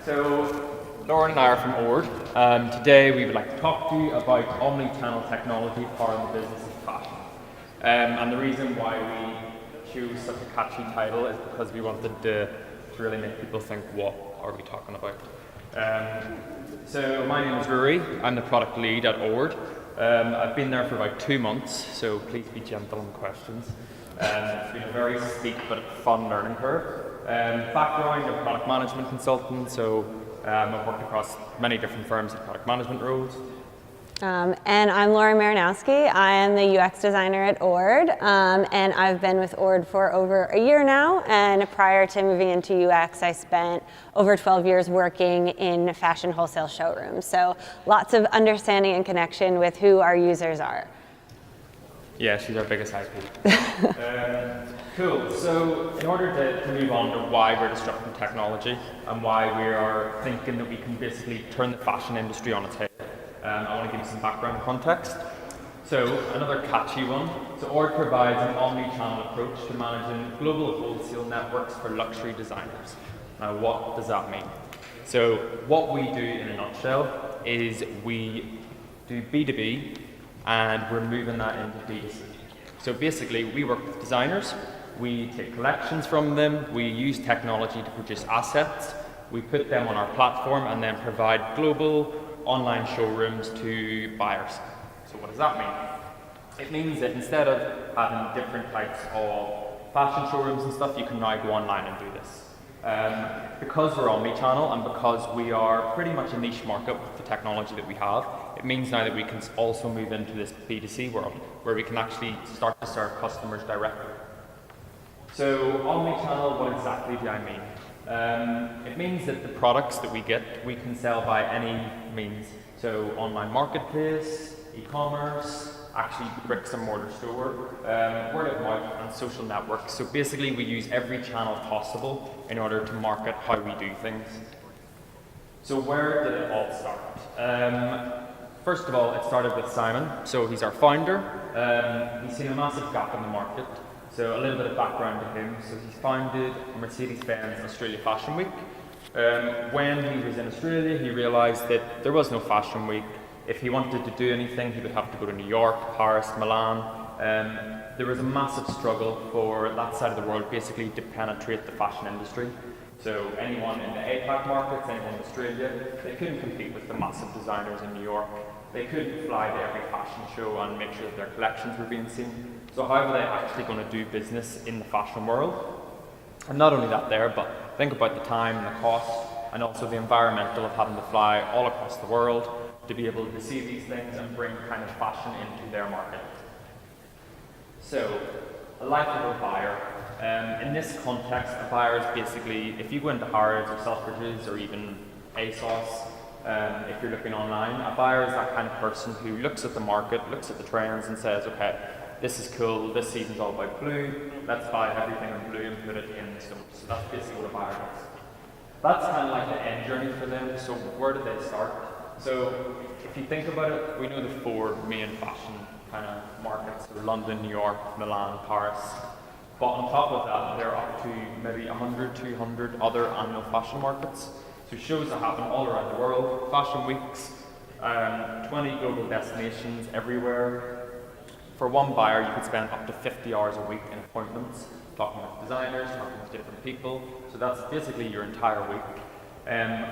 So, Lauren and I are from Ord. Today we would like to talk to you about Omni-Channel technology powering the business of fashion. And the reason why we choose such a catchy title is because we wanted to really make people think, what are we talking about? So my name is Ruairi. I'm the product lead at Ord. I've been there for about 2 months, so please be gentle on questions. It's been a very steep but fun learning curve. Background, I'm a product management consultant, so I've worked across many different firms in product management roles. And I'm Mirynowski. I am the UX designer at Ord, and I've been with Ord for over a year now. And prior to moving into UX, I spent over 12 years working in fashion wholesale showrooms. So lots of understanding and connection with who our users are. Yeah, she's our biggest IP. Cool. So in order to move on to why we're disrupting technology and why we are thinking that we can basically turn the fashion industry on its head, I want to give you some background context. So another catchy one. So Ord provides an omni-channel approach to managing global wholesale networks for luxury designers. Now what does that mean? So what we do in a nutshell is we do B2B and we're moving that into B2C. So basically we work with designers, we take collections from them, we use technology to produce assets, we put them on our platform and then provide global online showrooms to buyers. So what does that mean? It means that instead of having different types of fashion showrooms and stuff, you can now go online and do this. Because we're omni-channel and because we are pretty much a niche market with the technology that we have, it means now that we can also move into this B2C world where we can actually start to serve customers directly. So omni-channel, what exactly do I mean? It means that the products that we get, we can sell by any means. So online marketplace, e-commerce, actually bricks and mortar store, word of mouth and social networks. So basically we use every channel possible in order to market how we do things. So where did it all start? First of all, it started with Simon. So he's our founder. He's seen a massive gap in the market. So a little bit of background to him. So he's founded Mercedes-Benz Australia Fashion Week. When he was in Australia, he realised that there was no fashion week. If he wanted to do anything, he would have to go to New York, Paris, Milan. There was a massive struggle for that side of the world basically to penetrate the fashion industry. So anyone in the APAC markets, anyone in Australia, they couldn't compete with the massive designers in New York. They couldn't fly to every fashion show and make sure that their collections were being seen. So how were they actually going to do business in the fashion world? And not only that there, but think about the time and the cost and also the environmental of having to fly all across the world to be able to see these things and bring kind of fashion into their market. So, a life of a buyer. In this context, a buyer is basically, if you go into Harrods or Selfridges or even ASOS, if you're looking online, a buyer is that kind of person who looks at the market, looks at the trends and says, okay, this is cool, this season's all about blue, let's buy everything in blue and put it in the stores. So that's basically what a buyer does. That's kind of like the end journey for them. So where did they start? So if you think about it, we know the 4 main fashion kind of markets, so London, New York, Milan, Paris. But on top of that, there are up to maybe 100, 200 other annual fashion markets. So shows that happen all around the world, fashion weeks, 20 global destinations everywhere. For one buyer, you could spend up to 50 hours a week in appointments, talking with designers, talking with different people. So that's basically your entire week.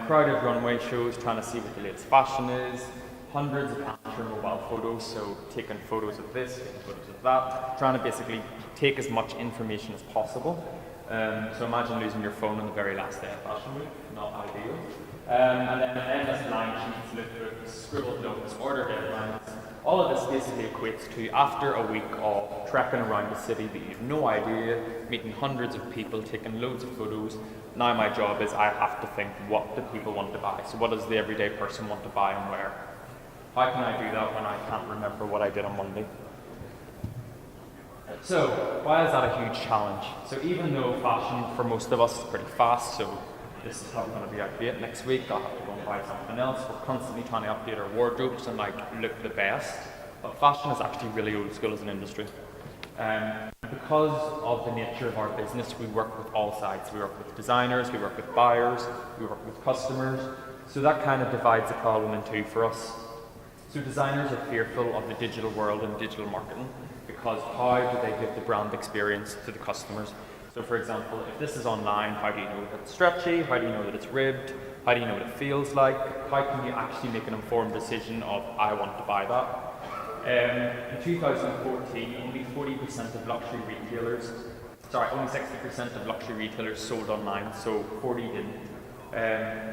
Crowded runway shows, trying to see what the latest fashion is. Hundreds of amateur mobile photos, so taking photos of this, taking photos of that, trying to basically take as much information as possible. So imagine losing your phone on the very last day of fashion week, not ideal. And then endless line sheets, lookbooks, scribbled notes, order deadlines. All of this basically equates to after a week of trekking around the city that you have no idea, meeting hundreds of people, taking loads of photos. Now my job is I have to think, what do people want to buy? So what does the everyday person want to buy and where? How can I do that when I can't remember what I did on Monday? So why is that a huge challenge? So even though fashion for most of us is pretty fast, so this is how we're going to be outdated next week, I'll have to go and buy something else. We're constantly trying to update our wardrobes and like look the best. But fashion is actually really old school as an industry. Because of the nature of our business, we work with all sides. We work with designers, we work with buyers, we work with customers. So that kind of divides the problem in two for us. So designers are fearful of the digital world and digital marketing because how do they give the brand experience to the customers? So for example, if this is online, how do you know that it's stretchy? How do you know that it's ribbed? How do you know what it feels like? How can you actually make an informed decision of, I want to buy that? In 2014, only 40% of luxury retailers, only 60% of luxury retailers sold online, so 40 didn't.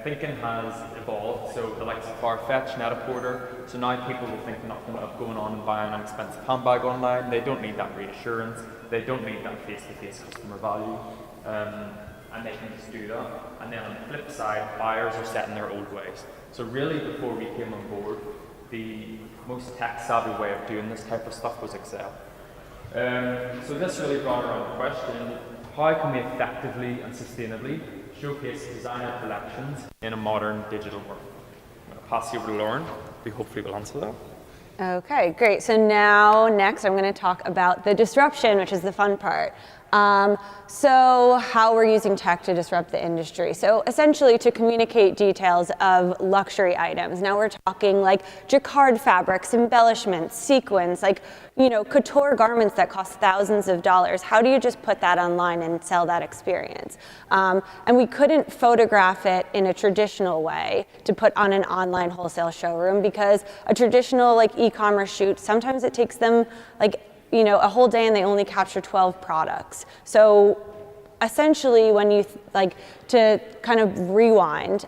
Thinking has evolved, so the likes of Farfetch, Net-a-Porter, so now people will think nothing of going on and buying an expensive handbag online. They don't need that reassurance, they don't need that face-to-face customer value, and they can just do that. And then on the flip side, buyers are set in their old ways. So really, before we came on board, the most tech-savvy way of doing this type of stuff was Excel. So this really brought around the question, how can we effectively and sustainably showcase designer collections in a modern digital world? I'm going to pass you over to Lauren, who hopefully will answer that. Okay, great. So now, next, I'm going to talk about the disruption, which is the fun part. So how we're using tech to disrupt the industry. So essentially to communicate details of luxury items. Now we're talking like jacquard fabrics, embellishments, sequins, like, couture garments that cost thousands of dollars. How do you just put that online and sell that experience? And we couldn't photograph it in a traditional way to put on an online wholesale showroom because a traditional like e-commerce shoot, sometimes it takes them a whole day and they only capture 12 products. So essentially when you, to kind of rewind,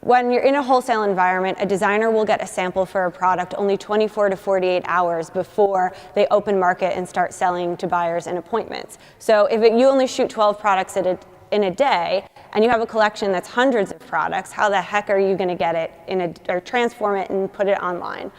when you're in a wholesale environment, a designer will get a sample for a product only 24 to 48 hours before they open market and start selling to buyers and appointments. So if you only shoot 12 products in a day, and you have a collection that's hundreds of products, how the heck are you going to get it or transform it and put it online?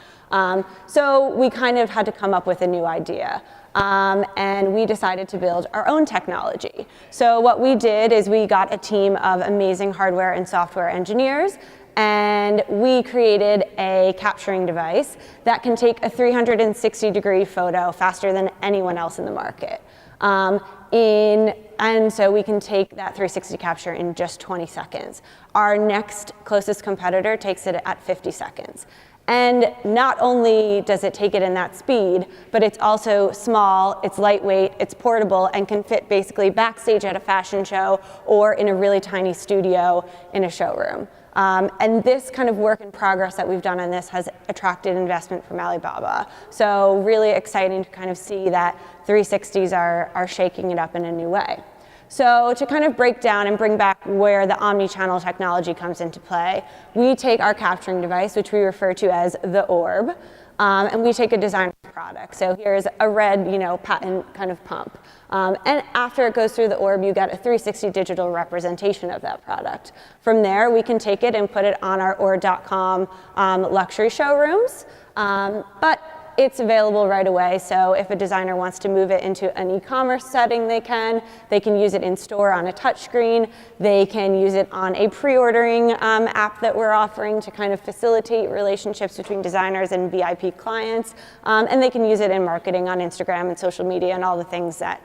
So we kind of had to come up with a new idea. And we decided to build our own technology. So what we did is we got a team of amazing hardware and software engineers, and we created a capturing device that can take a 360-degree photo faster than anyone else in the market. And so we can take that 360 capture in just 20 seconds. Our next closest competitor takes it at 50 seconds. And not only does it take it in that speed, but it's also small, it's lightweight, it's portable, and can fit basically backstage at a fashion show or in a really tiny studio in a showroom. And this kind of work in progress that we've done on this has attracted investment from Alibaba. So really exciting to kind of see that 360s are shaking it up in a new way. So to kind of break down and bring back where the Omni-Channel technology comes into play, we take our capturing device, which we refer to as the orb, and we take a designer product. So here's a red, patent kind of pump. And after it goes through the orb, you get a 360 digital representation of that product. From there, we can take it and put it on our ord.com luxury showrooms. But it's available right away, so if a designer wants to move it into an e-commerce setting, they can use it in store on a touchscreen, they can use it on a pre-ordering app that we're offering to kind of facilitate relationships between designers and VIP clients, and they can use it in marketing on Instagram and social media and all the things that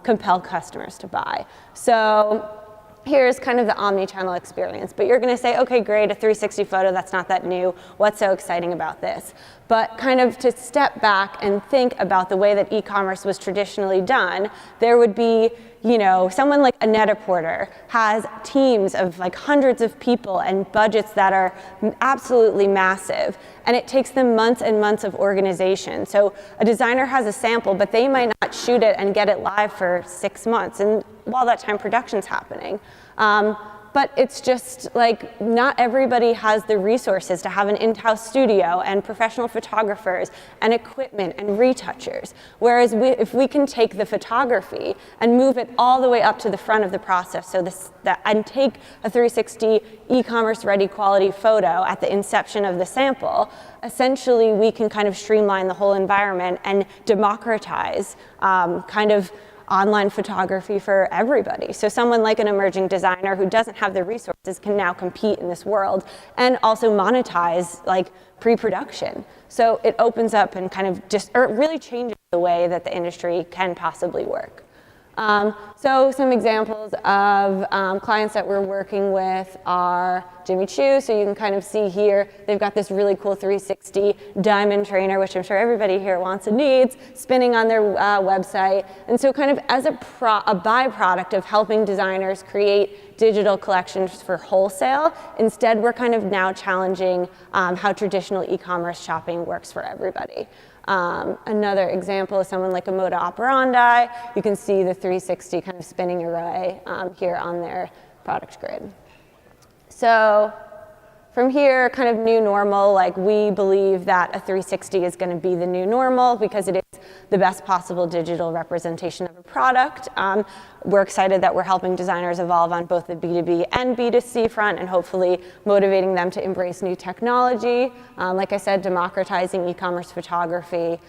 compel customers to buy. So here's kind of the omni-channel experience, but you're going to say, okay, great, a 360 photo, that's not that new. What's so exciting about this? But kind of to step back and think about the way that e-commerce was traditionally done, there would be, someone like a Net-a-Porter has teams of like hundreds of people and budgets that are absolutely massive, and it takes them months and months of organization. So a designer has a sample, but they might not shoot it and get it live for 6 months, and while that time production's happening. But it's just like not everybody has the resources to have an in-house studio and professional photographers and equipment and retouchers. Whereas if we can take the photography and move it all the way up to the front of the process, and take a 360 e-commerce ready quality photo at the inception of the sample, essentially we can kind of streamline the whole environment and democratize kind of online photography for everybody. So someone like an emerging designer who doesn't have the resources can now compete in this world and also monetize like pre-production. So it opens up and kind of it really changes the way that the industry can possibly work. So some examples of clients that we're working with are Jimmy Choo. So you can kind of see here, they've got this really cool 360 diamond trainer, which I'm sure everybody here wants and needs, spinning on their website. And so kind of as a byproduct of helping designers create digital collections for wholesale, instead we're kind of now challenging how traditional e-commerce shopping works for everybody. Another example is someone like a Moda Operandi. You can see the 360 kind of spinning array here on their product grid. So from here, kind of new normal, like we believe that a 360 is going to be the new normal because it is the best possible digital representation of a product. We're excited that we're helping designers evolve on both the B2B and B2C front and hopefully motivating them to embrace new technology. Like I said, democratizing e-commerce photography.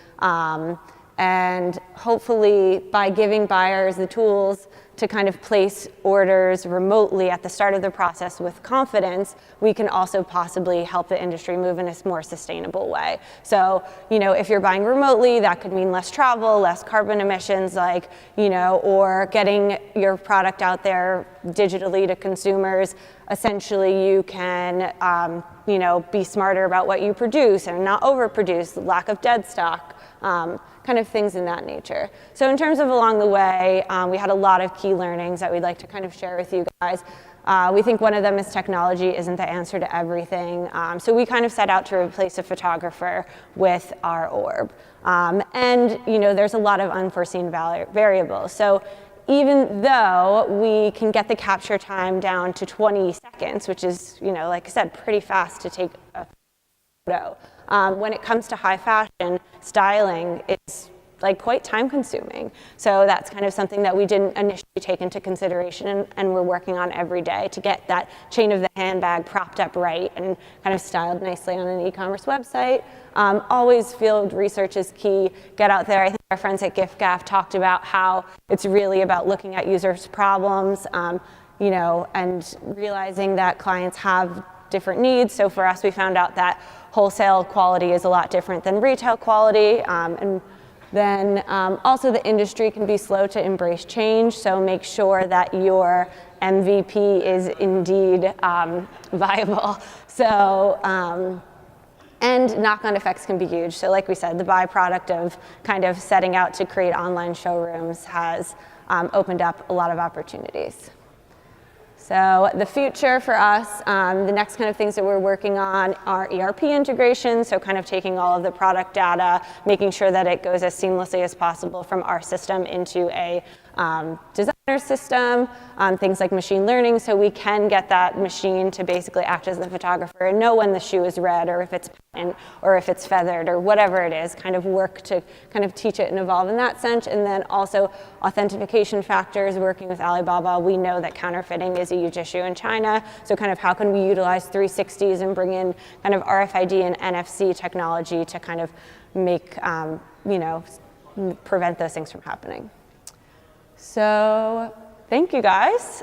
And hopefully by giving buyers the tools to kind of place orders remotely at the start of the process with confidence, we can also possibly help the industry move in a more sustainable way. So, you know, if you're buying remotely, that could mean less travel, less carbon emissions, like, you know, or getting your product out there digitally to consumers. Essentially, you can, you know, be smarter about what you produce and not overproduce, lack of dead stock. Kind of things in that nature. So in terms of along the way, we had a lot of key learnings that we'd like to kind of share with you guys. We think one of them is technology isn't the answer to everything. So we kind of set out to replace a photographer with our orb. And you know, there's a lot of unforeseen variables. So even though we can get the capture time down to 20 seconds, which is, you know, like I said, pretty fast to take a photo. When it comes to high fashion, styling, it's like quite time consuming. So that's kind of something that we didn't initially take into consideration and we're working on every day to get that chain of the handbag propped up right and kind of styled nicely on an e-commerce website. Always field research is key. Get out there. I think our friends at giffgaff talked about how it's really about looking at users' problems, you know, and realizing that clients have different needs. So for us, we found out that wholesale quality is a lot different than retail quality. And then also the industry can be slow to embrace change. So make sure that your MVP is indeed viable. So, and knock-on effects can be huge. So like we said, the byproduct of kind of setting out to create online showrooms has opened up a lot of opportunities. So the future for us, the next kind of things that we're working on are ERP integration, so kind of taking all of the product data, making sure that it goes as seamlessly as possible from our system into a designer system, things like machine learning, so we can get that machine to basically act as the photographer and know when the shoe is red or if it's patent or if it's feathered or whatever it is, kind of work to kind of teach it and evolve in that sense. And then also authentication factors, working with Alibaba, we know that counterfeiting is a huge issue in China, so kind of how can we utilize 360s and bring in kind of RFID and NFC technology to kind of make, you know, prevent those things from happening. So thank you guys.